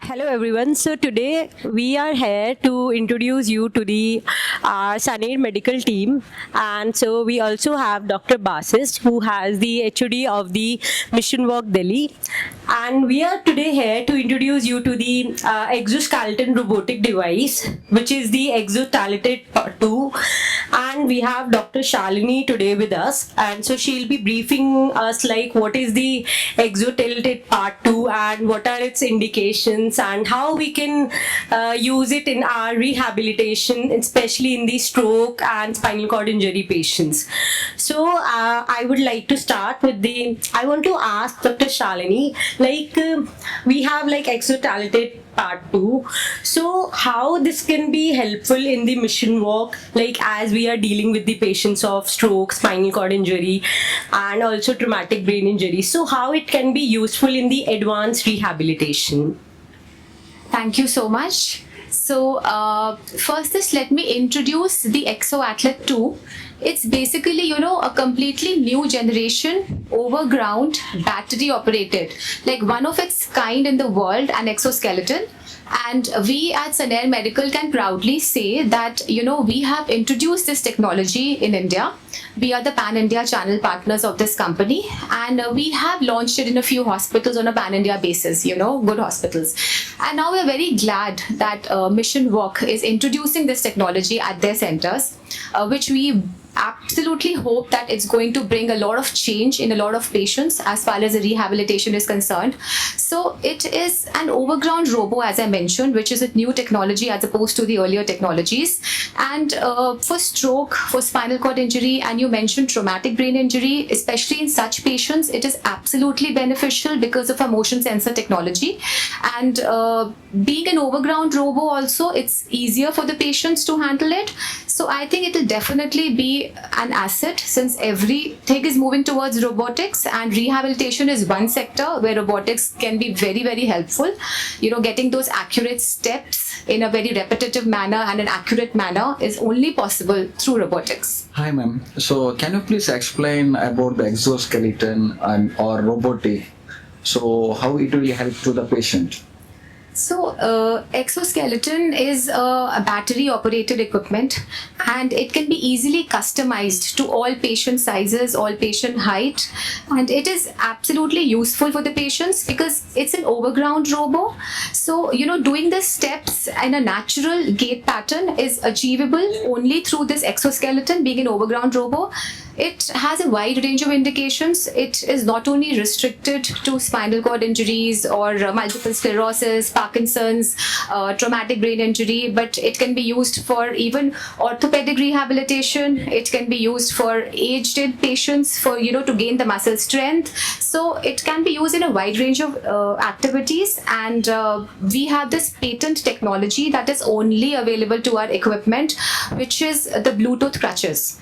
Hello everyone. So today we are here to introduce you to the Saneer medical team, and so we also have Dr. Bassist, who has the HOD of the Mission Walk Delhi, and we are today here to introduce you to the exoskeleton robotic device, which is the ExoAtlet II, and we have Dr. Shalini today with us, and so she'll be briefing us like what is the ExoAtlet Part 2 and what are its indications and how we can use it in our rehabilitation, especially in the stroke and spinal cord injury patients. So I would like to start with I want to ask Dr. Shalini, we have ExoAtlet Part 2. So how this can be helpful in the mission walk, as we are dealing with the patients of stroke, spinal cord injury, and also traumatic brain injury. So how it can be useful in the advanced rehabilitation? Thank you so much. So first just let me introduce the ExoAtlet II. It's basically, a completely new generation, overground, battery operated, like one of its kind in the world, an exoskeleton. And we at Saneer Medical can proudly say that, we have introduced this technology in India. We are the Pan-India channel partners of this company, and we have launched it in a few hospitals on a Pan-India basis, good hospitals. And now we're very glad that Mission Walk is introducing this technology at their centers, which we absolutely hope that it's going to bring a lot of change in a lot of patients as far as the rehabilitation is concerned. So it is an overground robo, as I mentioned, which is a new technology as opposed to the earlier technologies. And for stroke, for spinal cord injury, and you mentioned traumatic brain injury, especially in such patients, it is absolutely beneficial because of our motion sensor technology. And being an overground robo also, it's easier for the patients to handle it. So I think it will definitely be an asset, since everything is moving towards robotics, and rehabilitation is one sector where robotics can be very, very helpful. Getting those accurate steps in a very repetitive manner and an accurate manner is only possible through robotics. Hi ma'am. So can you please explain about the exoskeleton or robotic? So how it will help to the patient? So exoskeleton is a battery operated equipment, and it can be easily customized to all patient sizes, all patient height, and it is absolutely useful for the patients because it's an overground robo. So doing the steps in a natural gait pattern is achievable only through this exoskeleton being an overground robo. It has a wide range of indications. It is not only restricted to spinal cord injuries or multiple sclerosis, Parkinson's, traumatic brain injury, but it can be used for even orthopedic rehabilitation. It can be used for aged patients for, to gain the muscle strength. So it can be used in a wide range of activities, and we have this patent technology that is only available to our equipment, which is the Bluetooth crutches.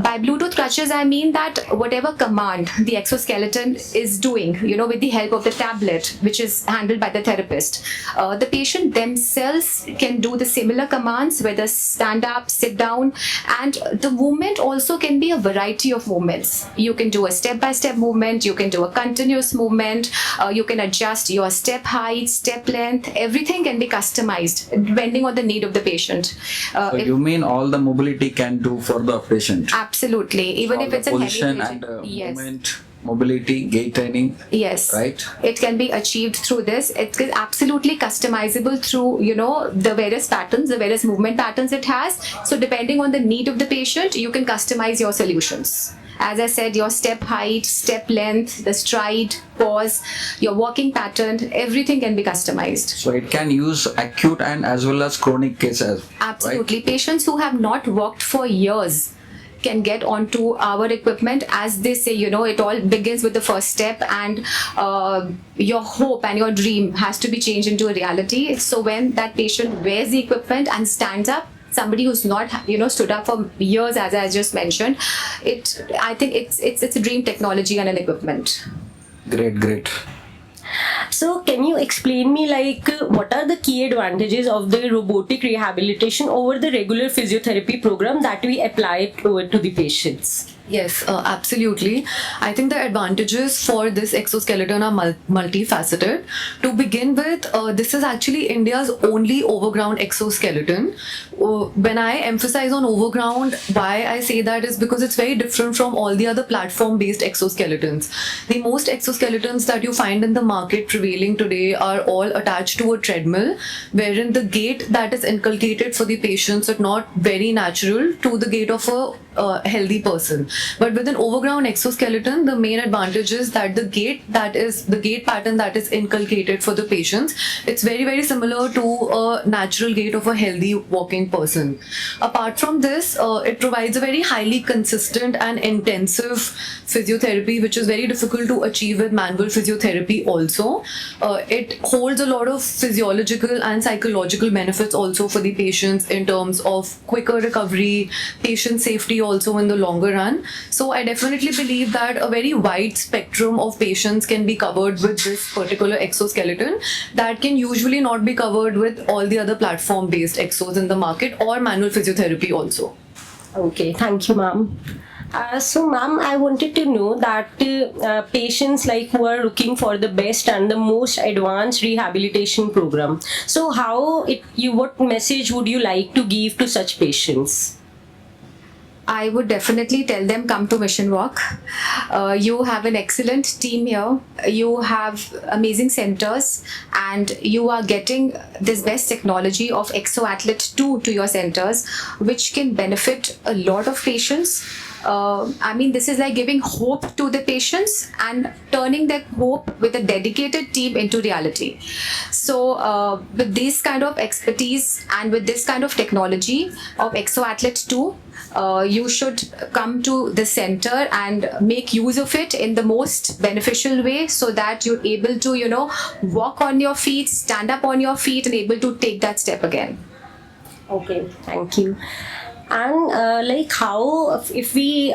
By Bluetooth crutches, I mean that whatever command the exoskeleton is doing, with the help of the tablet, which is handled by the therapist, the patient themselves can do the similar commands, whether stand up, sit down, and the movement also can be a variety of movements. You can do a step-by-step movement, you can do a continuous movement, you can adjust your step height, step length, everything can be customized depending on the need of the patient. So you mean all the mobility can do for the patient? Absolutely. Even all if it's a position heavy and yes. movement, mobility, gait training. Yes. Right. It can be achieved through this. It is absolutely customizable through, the various patterns, the various movement patterns it has. So depending on the need of the patient, you can customize your solutions. As I said, your step height, step length, the stride, pause, your walking pattern, everything can be customized. So it can use acute and as well as chronic cases. Absolutely. Right? Patients who have not walked for years can get onto our equipment. As they say, it all begins with the first step, and your hope and your dream has to be changed into a reality. So when that patient wears the equipment and stands up, somebody who's not stood up for years, as I just mentioned, I think it's a dream technology and an equipment. Great. So can you explain me what are the key advantages of the robotic rehabilitation over the regular physiotherapy program that we apply to the patients? Yes, absolutely. I think the advantages for this exoskeleton are multifaceted. To begin with, this is actually India's only overground exoskeleton. When I emphasize on overground, why I say that is because it's very different from all the other platform-based exoskeletons. The most exoskeletons that you find in the market prevailing today are all attached to a treadmill, wherein the gait that is inculcated for the patients is not very natural to the gait of a healthy person. But with an overground exoskeleton, the main advantage is that the gait pattern that is inculcated for the patients, it's very similar to a natural gait of a healthy walking person. Apart from this, it provides a very highly consistent and intensive physiotherapy, which is very difficult to achieve with manual physiotherapy also. It holds a lot of physiological and psychological benefits also for the patients in terms of quicker recovery, patient safety also in the longer run. So I definitely believe that a very wide spectrum of patients can be covered with this particular exoskeleton that can usually not be covered with all the other platform-based exos in the market or manual physiotherapy also. Okay, thank you, ma'am. So, ma'am, I wanted to know that patients like who are looking for the best and the most advanced rehabilitation program. So, what message would you like to give to such patients? I would definitely tell them come to Mission Walk. You have an excellent team here. You have amazing centers, and you are getting this best technology of ExoAtlet II to your centers, which can benefit a lot of patients. I mean, this is like giving hope to the patients and turning that hope with a dedicated team into reality. So with this kind of expertise and with this kind of technology of ExoAtlet II, you should come to the center and make use of it in the most beneficial way so that you're able to, walk on your feet, stand up on your feet and able to take that step again. Okay, thank you. And how if we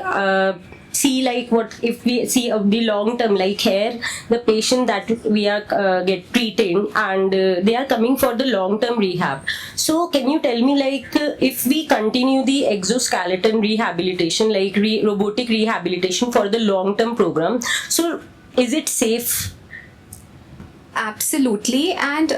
see of the long term, like here the patient that we are get treating and they are coming for the long term rehab. So can you tell me if we continue the exoskeleton rehabilitation, robotic rehabilitation for the long term program, so is it safe? Absolutely, and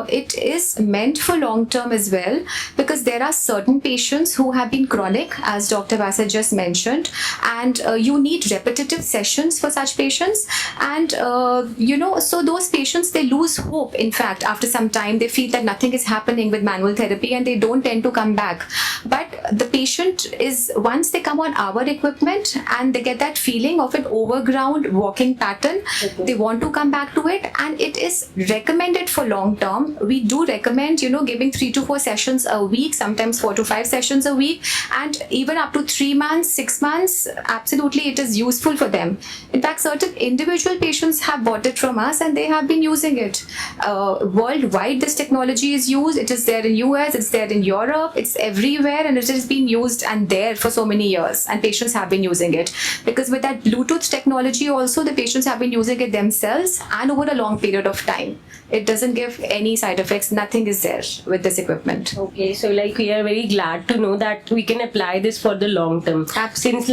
it is meant for long term as well, because there are certain patients who have been chronic, as Dr. Badavath just mentioned, and you need repetitive sessions for such patients. And so those patients, they lose hope. In fact, after some time they feel that nothing is happening with manual therapy and they don't tend to come back. But the patient is, once they come on our equipment and they get that feeling of an overground walking pattern, they want to come back to it, and it is recommended for long term. We do recommend giving 3 to 4 sessions a week, sometimes 4 to 5 sessions a week, and even up to 3 months, 6 months. Absolutely, it is useful for them. In fact, certain individual patients have bought it from us and they have been using it. Worldwide this technology is used. It is there in US, it's there in Europe, it's everywhere, and it has been used and there for so many years, and patients have been using it because with that Bluetooth technology also, the patients have been using it themselves and over a long period of time. It doesn't give any side effects. Nothing is there with this equipment. Okay, so we are very glad to know that we can apply this for the long term. Since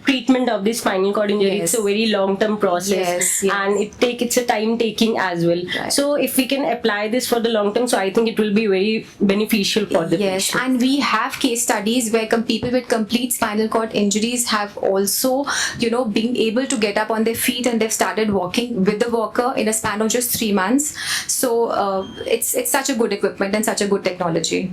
treatment of this spinal cord injury, Yes. it's a very long term process, Yes. and it's a time taking as well. Right. So if we can apply this for the long term, so I think it will be very beneficial for the Yes, patient. and we have case studies where people with complete spinal cord injuries have also, been able to get up on their feet and they've started walking with the walker in a span of just 3 months. So it's such a good equipment and such a good technology.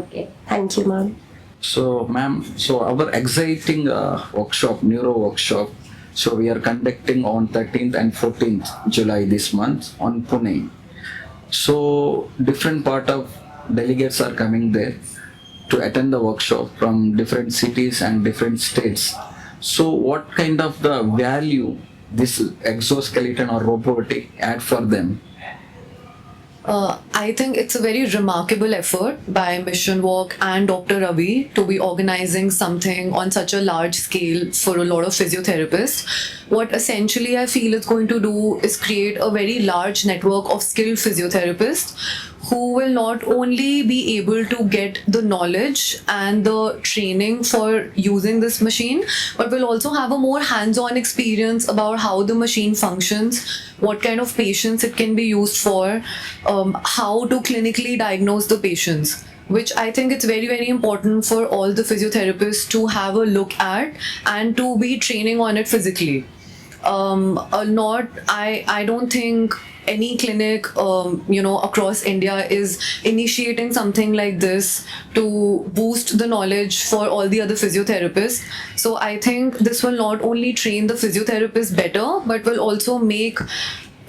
Okay, thank you, ma'am. So, ma'am, our exciting workshop, Neuro workshop, so we are conducting on 13th and 14th July this month on Pune. So, different part of delegates are coming there to attend the workshop from different cities and different states. So, what kind of the value this exoskeleton or robotic add for them? I think it's a very remarkable effort by Mission Walk and Dr. Ravi to be organizing something on such a large scale for a lot of physiotherapists. What essentially I feel it's going to do is create a very large network of skilled physiotherapists who will not only be able to get the knowledge and the training for using this machine, but will also have a more hands-on experience about how the machine functions, what kind of patients it can be used for, how to clinically diagnose the patients, which I think it's very, very important for all the physiotherapists to have a look at and to be training on it physically. I don't think any clinic, across India is initiating something like this to boost the knowledge for all the other physiotherapists. So I think this will not only train the physiotherapists better, but will also make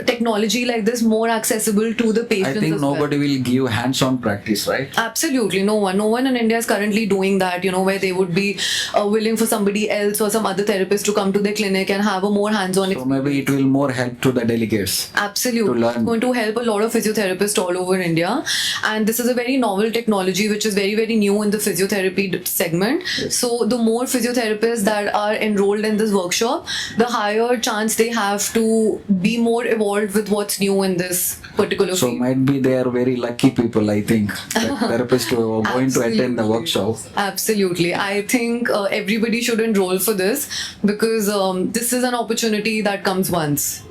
technology like this more accessible to the patients. I think as well. nobody will give hands-on practice, right? Absolutely, no one in India is currently doing that, where they would be willing for somebody else or some other therapist to come to their clinic and have a more hands-on So maybe it will more help to the delegates. Absolutely. To learn. It's going to help a lot of physiotherapists all over India. And this is a very novel technology which is very, very new in the physiotherapy segment. So the more physiotherapists that are enrolled in this workshop, the higher chance they have to be more evolved with what's new in this particular So field. might be they are very lucky people, I think, that therapists who are going to attend the Absolutely. workshop. Absolutely. I think everybody should enroll for this because this is an opportunity that comes once.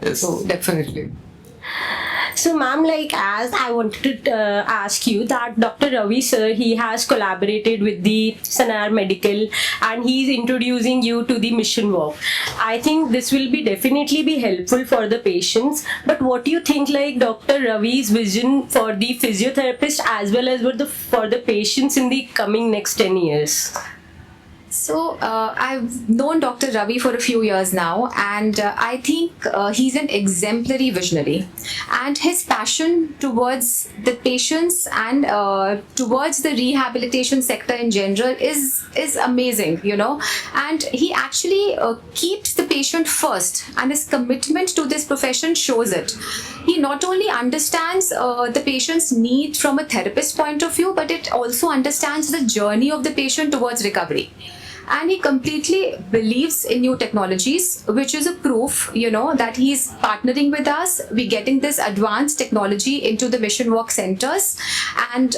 Yes. So definitely. So, ma'am, like as I wanted to ask you that Dr. Ravi sir, he has collaborated with the Sanar Medical and he's introducing you to the Mission Walk. I think this will be definitely be helpful for the patients. But what do you think, like Dr. Ravi's vision for the physiotherapist as well as for the patients in the coming next 10 years? So I've known Dr. Ravi for a few years now, and I think he's an exemplary visionary, and his passion towards the patients and towards the rehabilitation sector in general is amazing, and he actually keeps the patient first, and his commitment to this profession shows it. He not only understands the patient's need from a therapist point of view, but it also understands the journey of the patient towards recovery. And he completely believes in new technologies, which is a proof, that he's partnering with us. We're getting this advanced technology into the Mission Walk centers, and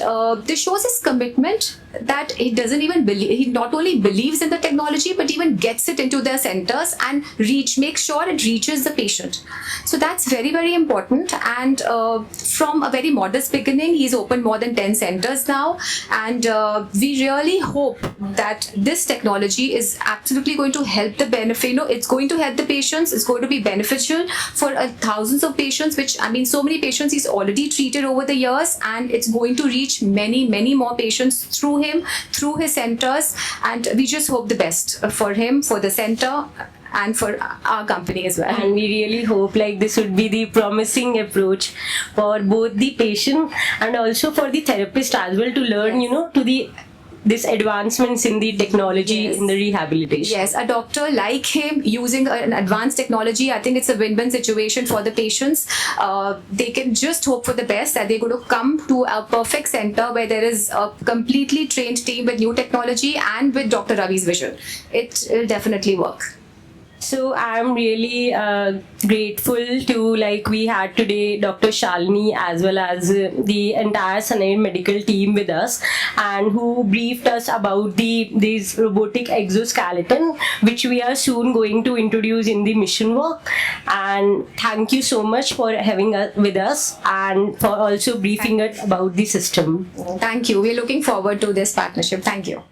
this shows his commitment that he doesn't even believe. He not only believes in the technology, but even gets it into their centers and make sure it reaches the patient. So that's very, very important. And from a very modest beginning, he's opened more than 10 centers now, and we really hope that this technology is absolutely going to help the benefit. It's going to help the patients. It's going to be beneficial for thousands of patients, so many patients he's already treated over the years, and it's going to reach many, many more patients through him, through his centers. And we just hope the best for him, for the center, and for our company as well. And we really hope like this would be the promising approach for both the patient and also for the therapist as well to learn, to this advancements in the technology Yes. in the rehabilitation. Yes, a doctor like him using an advanced technology, I think it's a win-win situation for the patients. They can just hope for the best, that they're going to come to a perfect center where there is a completely trained team with new technology and with Dr. Ravi's vision. It will definitely work. So I'm really grateful to we had today Dr. Shalini as well as the entire Sanar medical team with us, and who briefed us about this robotic exoskeleton which we are soon going to introduce in the Mission Walk. And thank you so much for having us with us and for also briefing us about the system. Thank you. We're looking forward to this partnership. Thank you.